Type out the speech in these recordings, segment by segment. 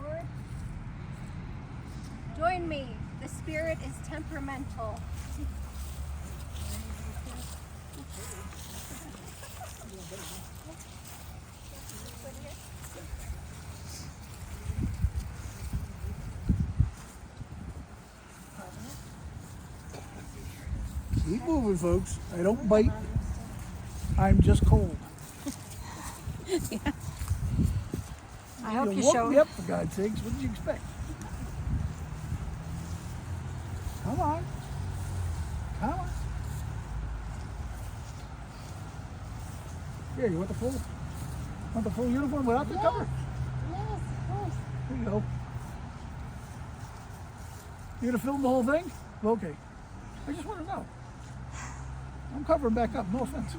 Lord. Join me. The spirit is temperamental. Keep moving, folks. I don't bite. I'm just cold. Yeah. I hope you woke show me up, for God's sakes. What did you expect? Come on. Come on. Here, you want the full uniform without the cover? Yes, of course. Here you go. You gonna film the whole thing? Okay. I just want to know. I'm covering back up, no offense.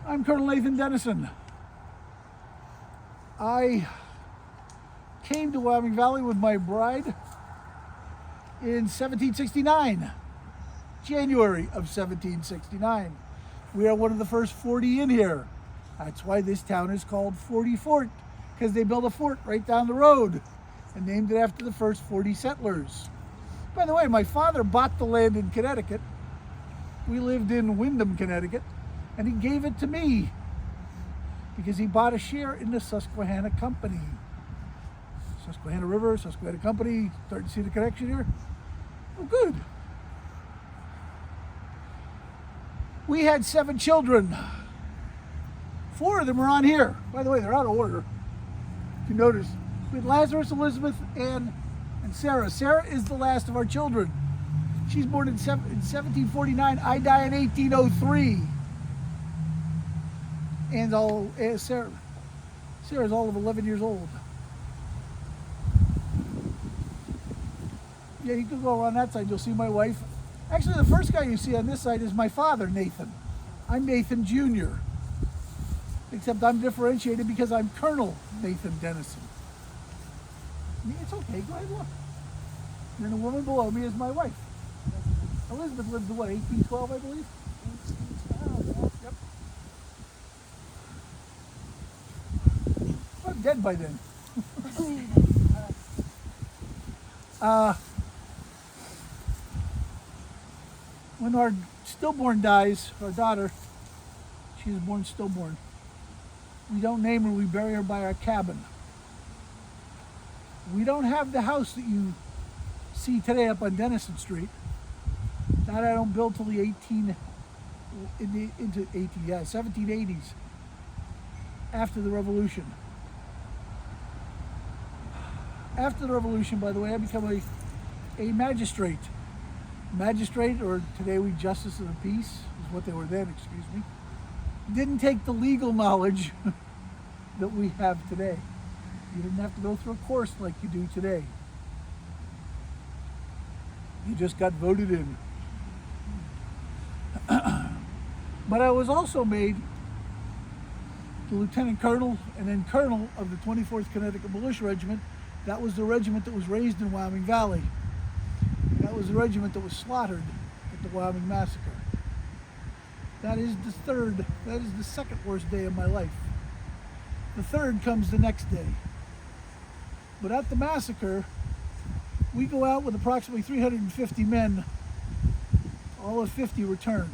I'm Colonel Nathan Denison. I came to Wyoming Valley with my bride in 1769, January of 1769. We are one of the first 40 in here. That's why this town is called 40 Fort, because they built a fort right down the road and named it after the first 40 settlers. By the way, my father bought the land in Connecticut. We lived in Windham, Connecticut, and he gave it to me because he bought a share in the Susquehanna Company. Susquehanna River, Susquehanna Company. Starting to see the connection here? Oh, good. We had 7 children. 4 of them are on here. By the way, they're out of order. If you notice, we had Lazarus, Elizabeth, and Sarah. Sarah is the last of our children. She's born in 1749. I die in 1803. And Sarah's all of 11 years old. Yeah, you can go around that side. You'll see my wife. Actually, the first guy you see on this side is my father, Nathan. I'm Nathan Jr. Except I'm differentiated because I'm Colonel Nathan Denison. It's okay, go ahead, look. And then the woman below me is my wife. Elizabeth lived to what, 1812, I believe? 1812, yep. I'm dead by then. When our stillborn dies, our daughter, she was born stillborn. We don't name her, we bury her by our cabin. We don't have the house that you see today up on Denison Street. That I don't build till the 1780s, after the Revolution. After the Revolution, by the way, I become a magistrate. Magistrate, or today we Justice of the Peace, is what they were then, excuse me. Didn't take the legal knowledge that we have today. You didn't have to go through a course like you do today. You just got voted in. But I was also made the Lieutenant Colonel and then Colonel of the 24th Connecticut Militia Regiment. That was the regiment that was raised in Wyoming Valley. That was the regiment that was slaughtered at the Wyoming Massacre. That is the second worst day of my life. The third comes the next day. But at the massacre, we go out with approximately 350 men. All of 50 return.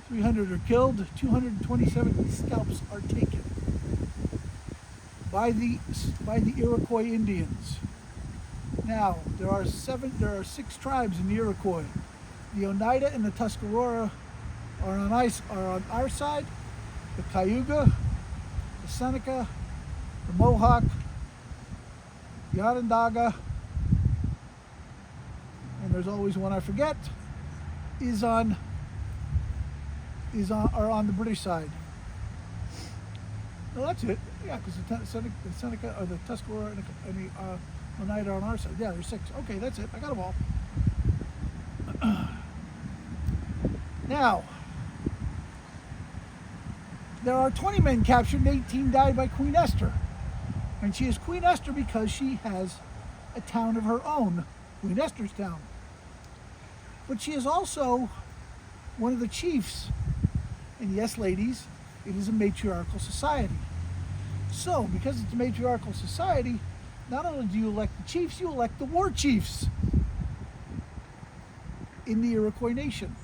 300 are killed, 227 scalps are taken by the Iroquois Indians. Now, there are 6 tribes in the Iroquois. The Oneida and the Tuscarora are on our side. The Cayuga, the Seneca, the Mohawk, the Onondaga, and there's always one I forget, are on the British side. Well, that's it. Yeah, because the Seneca, or the Tuscarora, and the Oneida are on our side. Yeah, there's 6. Okay, that's it. I got them all. Now, there are 20 men captured and 18 died by Queen Esther. And she is Queen Esther because she has a town of her own, Queen Esther's town. But she is also one of the chiefs. And yes, ladies, it is a matriarchal society. So, because it's a matriarchal society, not only do you elect the chiefs, you elect the war chiefs in the Iroquois Nation.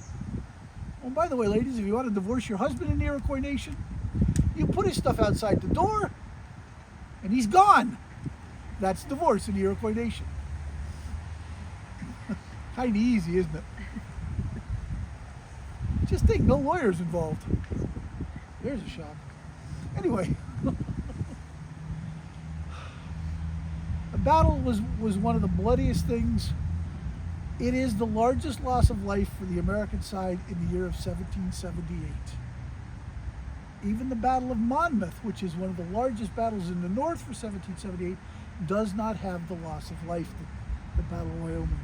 Oh, by the way, ladies, if you want to divorce your husband in the Iroquois Nation, you put his stuff outside the door, and he's gone. That's divorce in the Iroquois Nation. Kind of easy, isn't it? Just think, no lawyers involved. There's a shock. Anyway, the battle was one of the bloodiest things. It is the largest loss of life for the American side in the year of 1778. Even the Battle of Monmouth, which is one of the largest battles in the North for 1778, does not have the loss of life that the Battle of Wyoming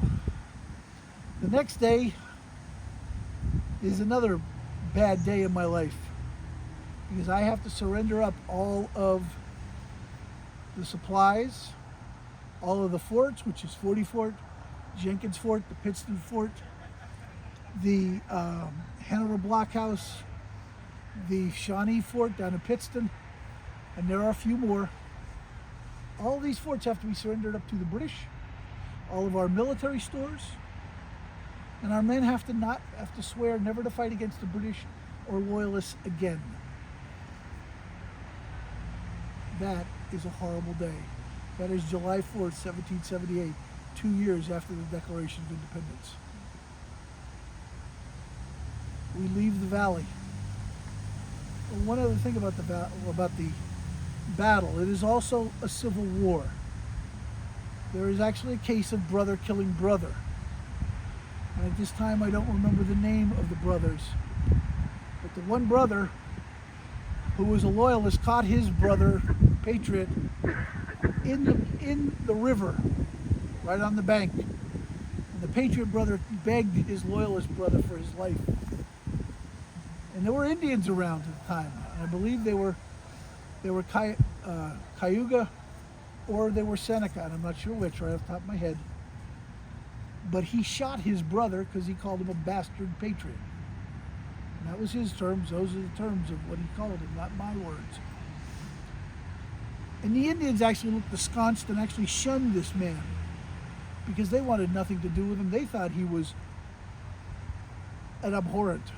does. The next day is another bad day in my life because I have to surrender up all of the supplies, all of the forts, which is 40 Fort, Jenkins Fort, the Pittston Fort, the Hanover Blockhouse, the Shawnee Fort down in Pittston, and there are a few more. All of these forts have to be surrendered up to the British, all of our military stores, and our men have to swear never to fight against the British or loyalists again. That is a horrible day. That is July 4th, 1778, 2 years after the Declaration of Independence. We leave the valley. One other thing about the battle, it is also a civil war. There is actually a case of brother killing brother. And at this time I don't remember the name of the brothers. But the one brother who was a loyalist caught his brother, patriot, in the river, right on the bank. And the patriot brother begged his loyalist brother for his life. And there were Indians around at the time. And I believe they were Cayuga or they were Seneca, and I'm not sure which right off the top of my head. But he shot his brother because he called him a bastard patriot. And that was his terms. Those are the terms of what he called him, not my words. And the Indians actually looked askance and actually shunned this man because they wanted nothing to do with him. They thought he was an abhorrent.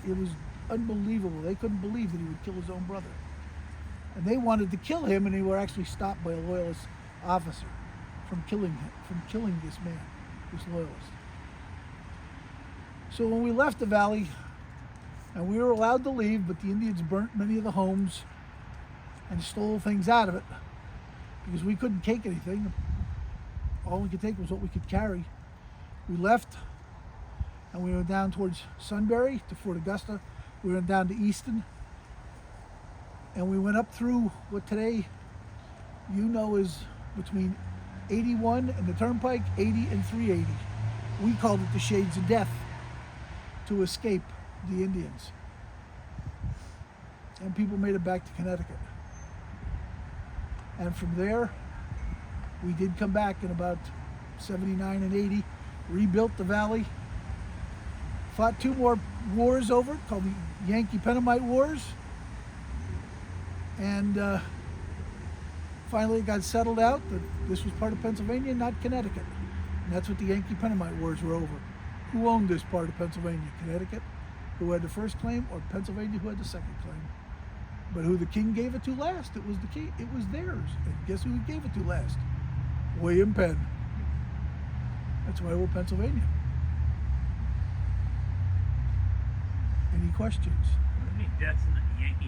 It was unbelievable. They couldn't believe that he would kill his own brother. And they wanted to kill him, and they were actually stopped by a loyalist officer from killing this man, this loyalist. So when we left the valley, and we were allowed to leave, but the Indians burnt many of the homes and stole things out of it because we couldn't take anything. All we could take was what we could carry. We left, and we went down towards Sunbury to Fort Augusta. We went down to Easton, and we went up through what today you know is between 81 and the Turnpike, 80 and 380. We called it the Shades of Death to escape the Indians. And people made it back to Connecticut. And from there, we did come back in about 79 and 80, rebuilt the valley, fought 2 more wars over it called the Yankee-Pennamite Wars, and finally it got settled out that this was part of Pennsylvania, not Connecticut. And that's what the Yankee-Pennamite Wars were over. Who owned this part of Pennsylvania? Connecticut, who had the first claim, or Pennsylvania, who had the second claim? But who the king gave it to last? It was the king. It was theirs. And guess who he gave it to last? William Penn. That's why we're Pennsylvania. Any questions? How many deaths in the Yankee